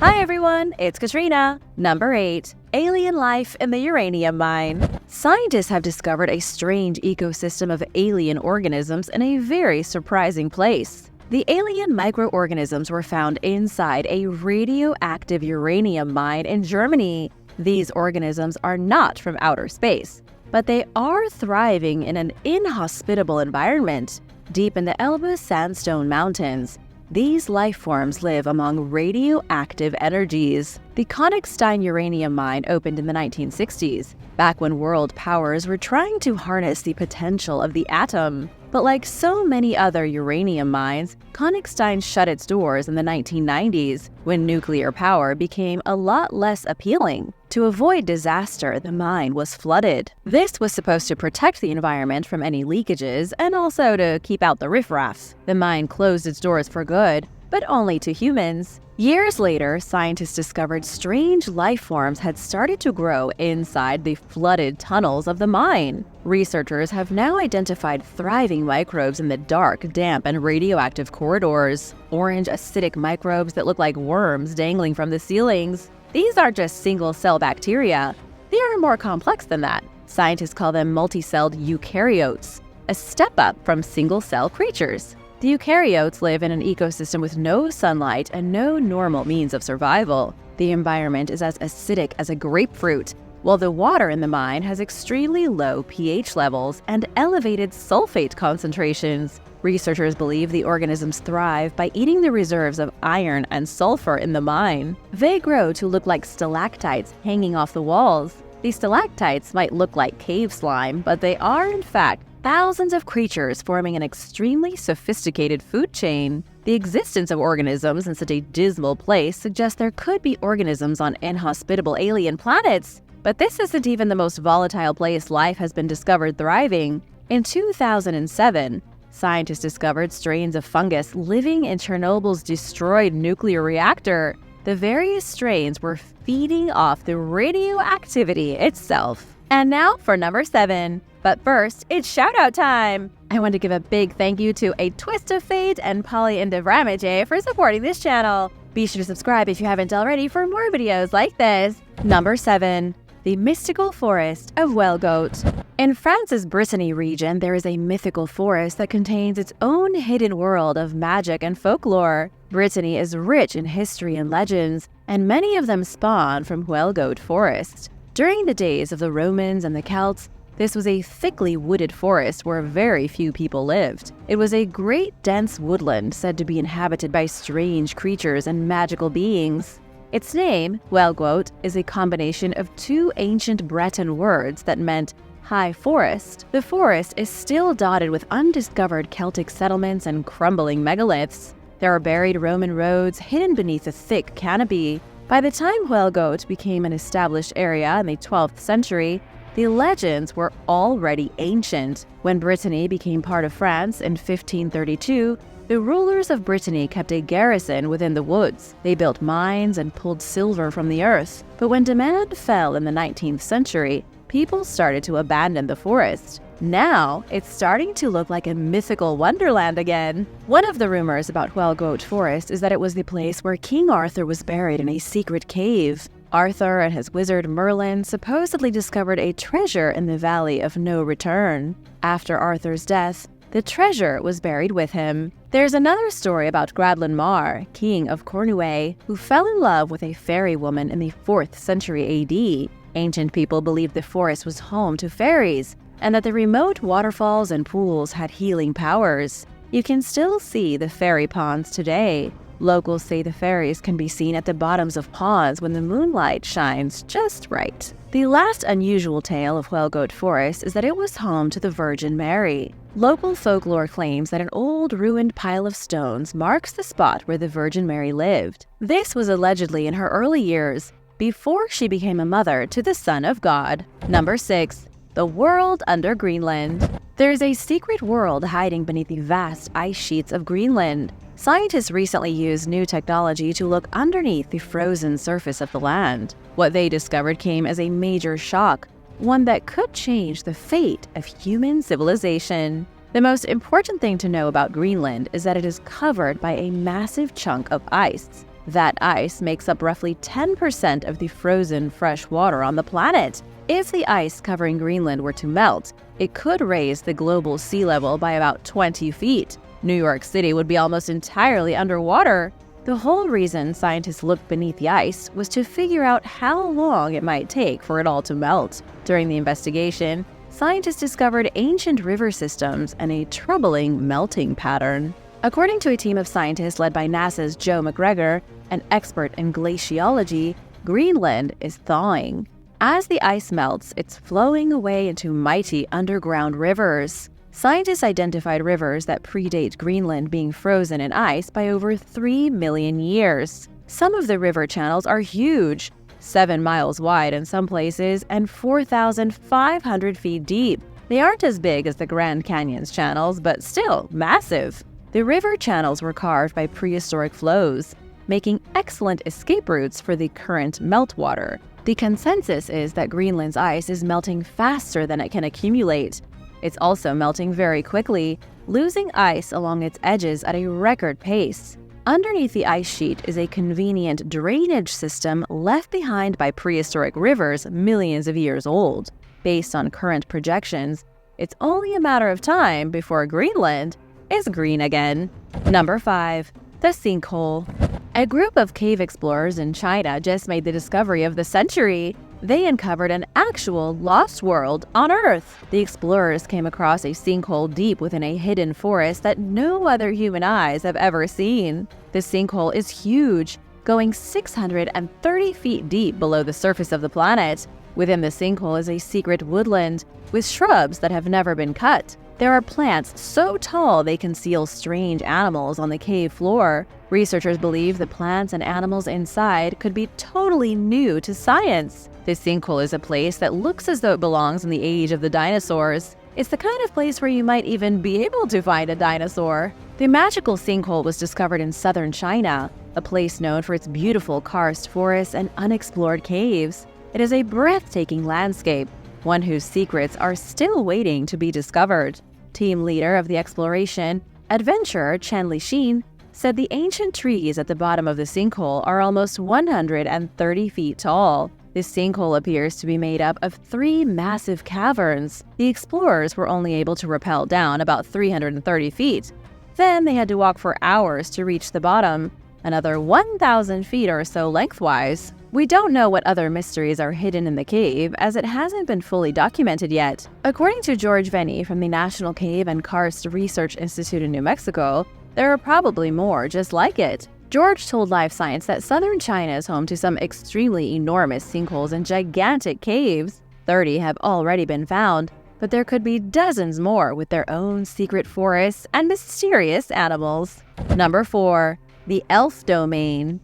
Hi everyone, it's Katrina. Number 8. Alien life in the uranium mine. Scientists have discovered a strange ecosystem of alien organisms in a very surprising place. The alien microorganisms were found inside a radioactive uranium mine in Germany. These organisms are not from outer space, but they are thriving in an inhospitable environment deep in the Elbe Sandstone Mountains. These life forms live among radioactive energies. The Königstein uranium mine opened in the 1960s, back when world powers were trying to harness the potential of the atom. But like so many other uranium mines, Königstein shut its doors in the 1990s when nuclear power became a lot less appealing. To avoid disaster, the mine was flooded. This was supposed to protect the environment from any leakages and also to keep out the riffraff. The mine closed its doors for good, but only to humans. Years later, scientists discovered strange life forms had started to grow inside the flooded tunnels of the mine. Researchers have now identified thriving microbes in the dark, damp, and radioactive corridors. Orange acidic microbes that look like worms dangling from the ceilings. These aren't just single-cell bacteria. They are more complex than that. Scientists call them multi-celled eukaryotes, a step up from single-cell creatures. The eukaryotes live in an ecosystem with no sunlight and no normal means of survival. The environment is as acidic as a grapefruit, while the water in the mine has extremely low pH levels and elevated sulfate concentrations. Researchers believe the organisms thrive by eating the reserves of iron and sulfur in the mine. They grow to look like stalactites hanging off the walls. These stalactites might look like cave slime, but they are, in fact, thousands of creatures forming an extremely sophisticated food chain. The existence of organisms in such a dismal place suggests there could be organisms on inhospitable alien planets. But this isn't even the most volatile place life has been discovered thriving. In 2007, scientists discovered strains of fungus living in Chernobyl's destroyed nuclear reactor. The various strains were feeding off the radioactivity itself. And now for number 7. But first, it's shout-out time! I want to give a big thank you to A Twist of Fate and Polly and Devramage for supporting this channel. Be sure to subscribe if you haven't already for more videos like this. Number 7. The mystical forest of Wellgoat. In France's Brittany region, there is a mythical forest that contains its own hidden world of magic and folklore. Brittany is rich in history and legends, and many of them spawn from Wellgoat Forest. During the days of the Romans and the Celts, this was a thickly wooded forest where very few people lived. It was a great dense woodland said to be inhabited by strange creatures and magical beings. Its name, Wellgoat, is a combination of two ancient Breton words that meant high forest. The forest is still dotted with undiscovered Celtic settlements and crumbling megaliths. There are buried Roman roads hidden beneath a thick canopy. By the time Wellgoat became an established area in the 12th century, the legends were already ancient. When Brittany became part of France in 1532, the rulers of Brittany kept a garrison within the woods. They built mines and pulled silver from the earth. But when demand fell in the 19th century, people started to abandon the forest. Now, it's starting to look like a mythical wonderland again. One of the rumors about Wellgoat Forest is that it was the place where King Arthur was buried in a secret cave. Arthur and his wizard Merlin supposedly discovered a treasure in the Valley of No Return. After Arthur's death, the treasure was buried with him. There's another story about Gradlin Mar, king of Cornouailles, who fell in love with a fairy woman in the 4th century AD. Ancient people believed the forest was home to fairies, and that the remote waterfalls and pools had healing powers. You can still see the fairy ponds today. Locals say the fairies can be seen at the bottoms of ponds when the moonlight shines just right. The last unusual tale of Wellgoat Forest is that it was home to the Virgin Mary. Local folklore claims that an old ruined pile of stones marks the spot where the Virgin Mary lived. This was allegedly in her early years, before she became a mother to the Son of God. Number 6. The world under Greenland. There's a secret world hiding beneath the vast ice sheets of Greenland. Scientists recently used new technology to look underneath the frozen surface of the land. What they discovered came as a major shock, one that could change the fate of human civilization. The most important thing to know about Greenland is that it is covered by a massive chunk of ice. That ice makes up roughly 10% of the frozen fresh water on the planet. If the ice covering Greenland were to melt, it could raise the global sea level by about 20 feet. New York City would be almost entirely underwater. The whole reason scientists looked beneath the ice was to figure out how long it might take for it all to melt. During the investigation, scientists discovered ancient river systems and a troubling melting pattern. According to a team of scientists led by NASA's Joe McGregor, an expert in glaciology, Greenland is thawing. As the ice melts, it's flowing away into mighty underground rivers. Scientists identified rivers that predate Greenland being frozen in ice by over 3 million years. Some of the river channels are huge, 7 miles wide in some places and 4,500 feet deep. They aren't as big as the Grand Canyon's channels, but still massive. The river channels were carved by prehistoric flows, making excellent escape routes for the current meltwater. The consensus is that Greenland's ice is melting faster than it can accumulate. It's also melting very quickly, losing ice along its edges at a record pace. Underneath the ice sheet is a convenient drainage system left behind by prehistoric rivers millions of years old. Based on current projections, it's only a matter of time before Greenland is green again. Number 5. The Sinkhole. A group of cave explorers in China just made the discovery of the century. They uncovered an actual lost world on Earth. The explorers came across a sinkhole deep within a hidden forest that no other human eyes have ever seen. The sinkhole is huge, going 630 feet deep below the surface of the planet. Within the sinkhole is a secret woodland with shrubs that have never been cut. There are plants so tall they conceal strange animals on the cave floor. Researchers believe the plants and animals inside could be totally new to science. This sinkhole is a place that looks as though it belongs in the age of the dinosaurs. It's the kind of place where you might even be able to find a dinosaur. The magical sinkhole was discovered in southern China, a place known for its beautiful karst forests and unexplored caves. It is a breathtaking landscape, one whose secrets are still waiting to be discovered. Team leader of the exploration, adventurer Chen Lixin, said the ancient trees at the bottom of the sinkhole are almost 130 feet tall. This sinkhole appears to be made up of 3 massive caverns. The explorers were only able to rappel down about 330 feet. Then they had to walk for hours to reach the bottom, another 1,000 feet or so lengthwise. We don't know what other mysteries are hidden in the cave, as it hasn't been fully documented yet. According to George Venny from the National Cave and Karst Research Institute in New Mexico, there are probably more just like it. George told Life Science that southern China is home to some extremely enormous sinkholes and gigantic caves. 30 have already been found, but there could be dozens more with their own secret forests and mysterious animals. Number 4. The Elf Domain.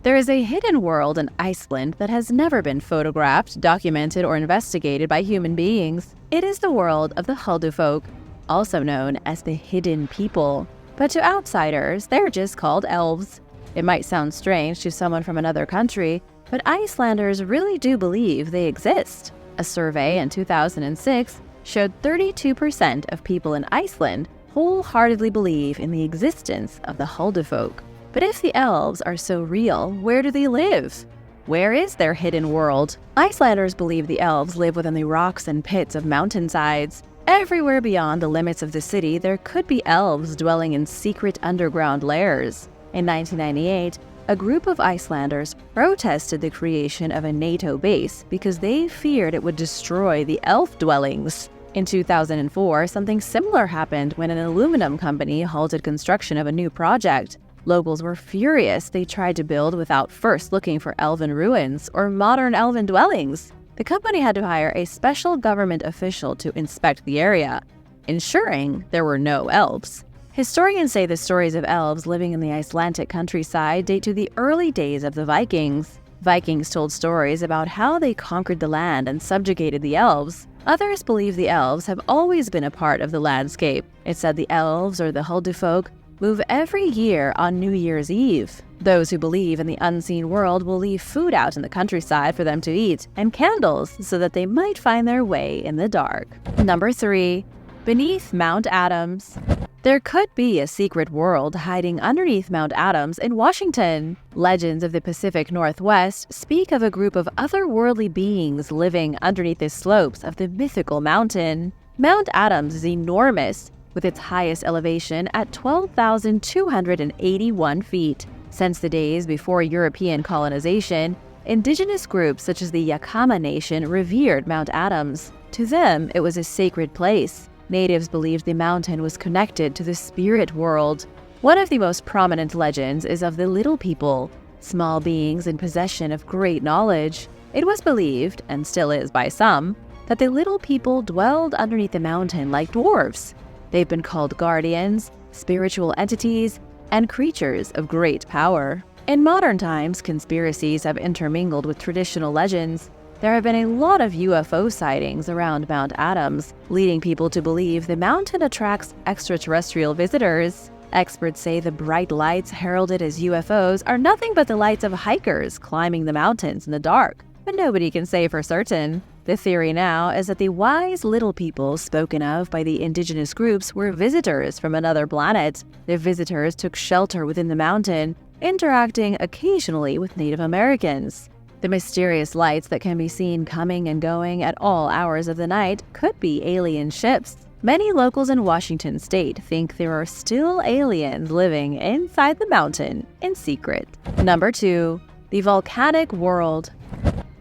There is a hidden world in Iceland that has never been photographed, documented, or investigated by human beings. It is the world of the Huldufolk, also known as the Hidden People. But to outsiders, they're just called elves. It might sound strange to someone from another country, but Icelanders really do believe they exist. A survey in 2006 showed 32% of people in Iceland wholeheartedly believe in the existence of the Huldufolk. But if the elves are so real, where do they live? Where is their hidden world? Icelanders believe the elves live within the rocks and pits of mountainsides. Everywhere beyond the limits of the city, there could be elves dwelling in secret underground lairs. In 1998, a group of Icelanders protested the creation of a NATO base because they feared it would destroy the elf dwellings. In 2004, something similar happened when an aluminum company halted construction of a new project. Locals were furious they tried to build without first looking for elven ruins or modern elven dwellings. The company had to hire a special government official to inspect the area, ensuring there were no elves. Historians say the stories of elves living in the Icelandic countryside date to the early days of the Vikings. Vikings told stories about how they conquered the land and subjugated the elves. Others believe the elves have always been a part of the landscape. It's said the elves, or the Huldufolk, move every year on New Year's Eve. Those who believe in the unseen world will leave food out in the countryside for them to eat, and candles so that they might find their way in the dark. Number 3. Beneath Mount Adams. There could be a secret world hiding underneath Mount Adams in Washington. Legends of the Pacific Northwest speak of a group of otherworldly beings living underneath the slopes of the mythical mountain. Mount Adams is enormous, with its highest elevation at 12,281 feet. Since the days before European colonization, indigenous groups such as the Yakama Nation revered Mount Adams. To them, it was a sacred place. Natives believed the mountain was connected to the spirit world. One of the most prominent legends is of the Little People, small beings in possession of great knowledge. It was believed, and still is by some, that the Little People dwelled underneath the mountain like dwarves. They've been called guardians, spiritual entities, and creatures of great power. In modern times, conspiracies have intermingled with traditional legends. There have been a lot of UFO sightings around Mount Adams, leading people to believe the mountain attracts extraterrestrial visitors. Experts say the bright lights heralded as UFOs are nothing but the lights of hikers climbing the mountains in the dark, but nobody can say for certain. The theory now is that the wise little people spoken of by the indigenous groups were visitors from another planet. The visitors took shelter within the mountain, interacting occasionally with Native Americans. The mysterious lights that can be seen coming and going at all hours of the night could be alien ships. Many locals in Washington state think there are still aliens living inside the mountain in secret. Number 2. The Volcanic World.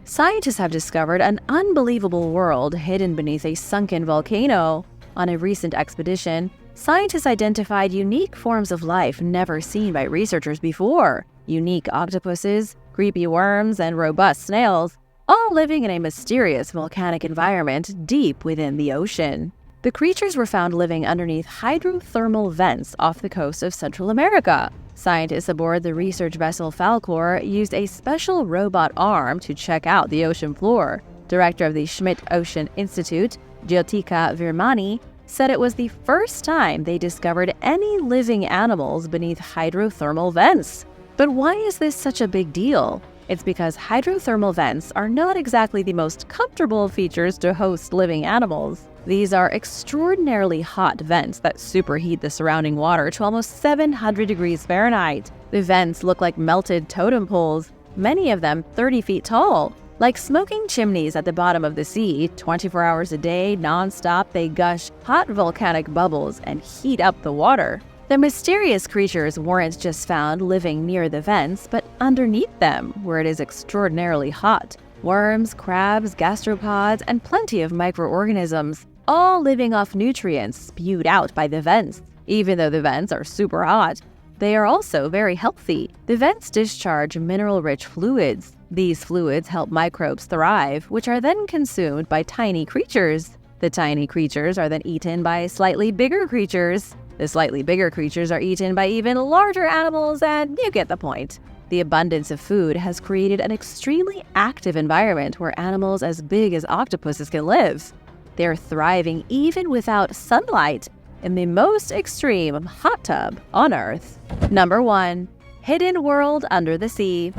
Scientists have discovered an unbelievable world hidden beneath a sunken volcano. On a recent expedition, scientists identified unique forms of life never seen by researchers before. Unique octopuses, creepy worms, and robust snails, all living in a mysterious volcanic environment deep within the ocean. The creatures were found living underneath hydrothermal vents off the coast of Central America. Scientists aboard the research vessel Falkor used a special robot arm to check out the ocean floor. Director of the Schmidt Ocean Institute, Jyotika Virmani, said it was the first time they discovered any living animals beneath hydrothermal vents. But why is this such a big deal? It's because hydrothermal vents are not exactly the most comfortable features to host living animals. These are extraordinarily hot vents that superheat the surrounding water to almost 700 degrees Fahrenheit. The vents look like melted totem poles, many of them 30 feet tall. Like smoking chimneys at the bottom of the sea, 24 hours a day, non-stop, they gush hot volcanic bubbles and heat up the water. The mysterious creatures weren't just found living near the vents, but underneath them, where it is extraordinarily hot. Worms, crabs, gastropods, and plenty of microorganisms, all living off nutrients spewed out by the vents. Even though the vents are super hot, they are also very healthy. The vents discharge mineral-rich fluids. These fluids help microbes thrive, which are then consumed by tiny creatures. The tiny creatures are then eaten by slightly bigger creatures. The slightly bigger creatures are eaten by even larger animals, and you get the point. The abundance of food has created an extremely active environment where animals as big as octopuses can live. They're thriving even without sunlight in the most extreme hot tub on Earth. Number 1. Hidden World Under the Sea.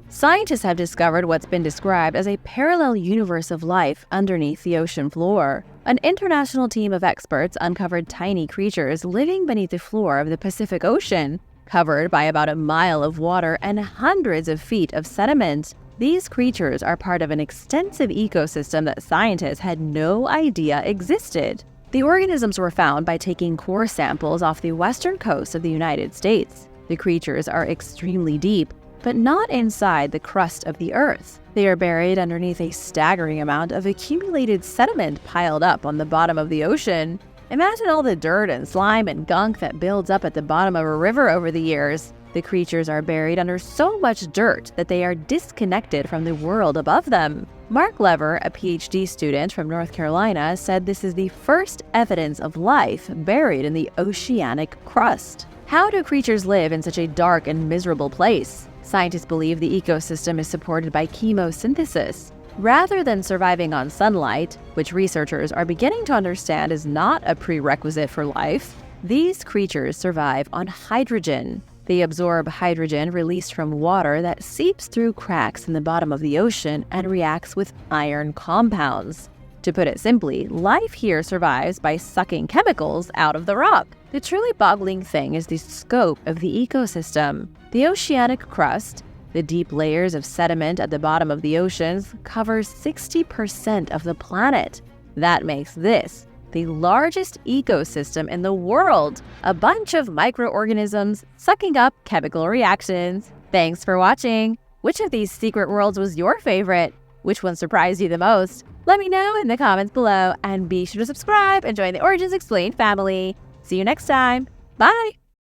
Scientists have discovered what's been described as a parallel universe of life underneath the ocean floor. An international team of experts uncovered tiny creatures living beneath the floor of the Pacific Ocean, covered by about a mile of water and hundreds of feet of sediment. These creatures are part of an extensive ecosystem that scientists had no idea existed. The organisms were found by taking core samples off the western coast of the United States. The creatures are extremely deep, but not inside the crust of the Earth. They are buried underneath a staggering amount of accumulated sediment piled up on the bottom of the ocean. Imagine all the dirt and slime and gunk that builds up at the bottom of a river over the years. The creatures are buried under so much dirt that they are disconnected from the world above them. Mark Lever, a PhD student from North Carolina, said this is the first evidence of life buried in the oceanic crust. How do creatures live in such a dark and miserable place? Scientists believe the ecosystem is supported by chemosynthesis. Rather than surviving on sunlight, which researchers are beginning to understand is not a prerequisite for life, these creatures survive on hydrogen. They absorb hydrogen released from water that seeps through cracks in the bottom of the ocean and reacts with iron compounds. To put it simply, life here survives by sucking chemicals out of the rock. The truly boggling thing is the scope of the ecosystem. The oceanic crust, the deep layers of sediment at the bottom of the oceans, covers 60% of the planet. That makes this the largest ecosystem in the world, a bunch of microorganisms sucking up chemical reactions. Thanks for watching! Which of these secret worlds was your favorite? Which one surprised you the most? Let me know in the comments below, and be sure to subscribe and join the Origins Explained family. See you next time. Bye!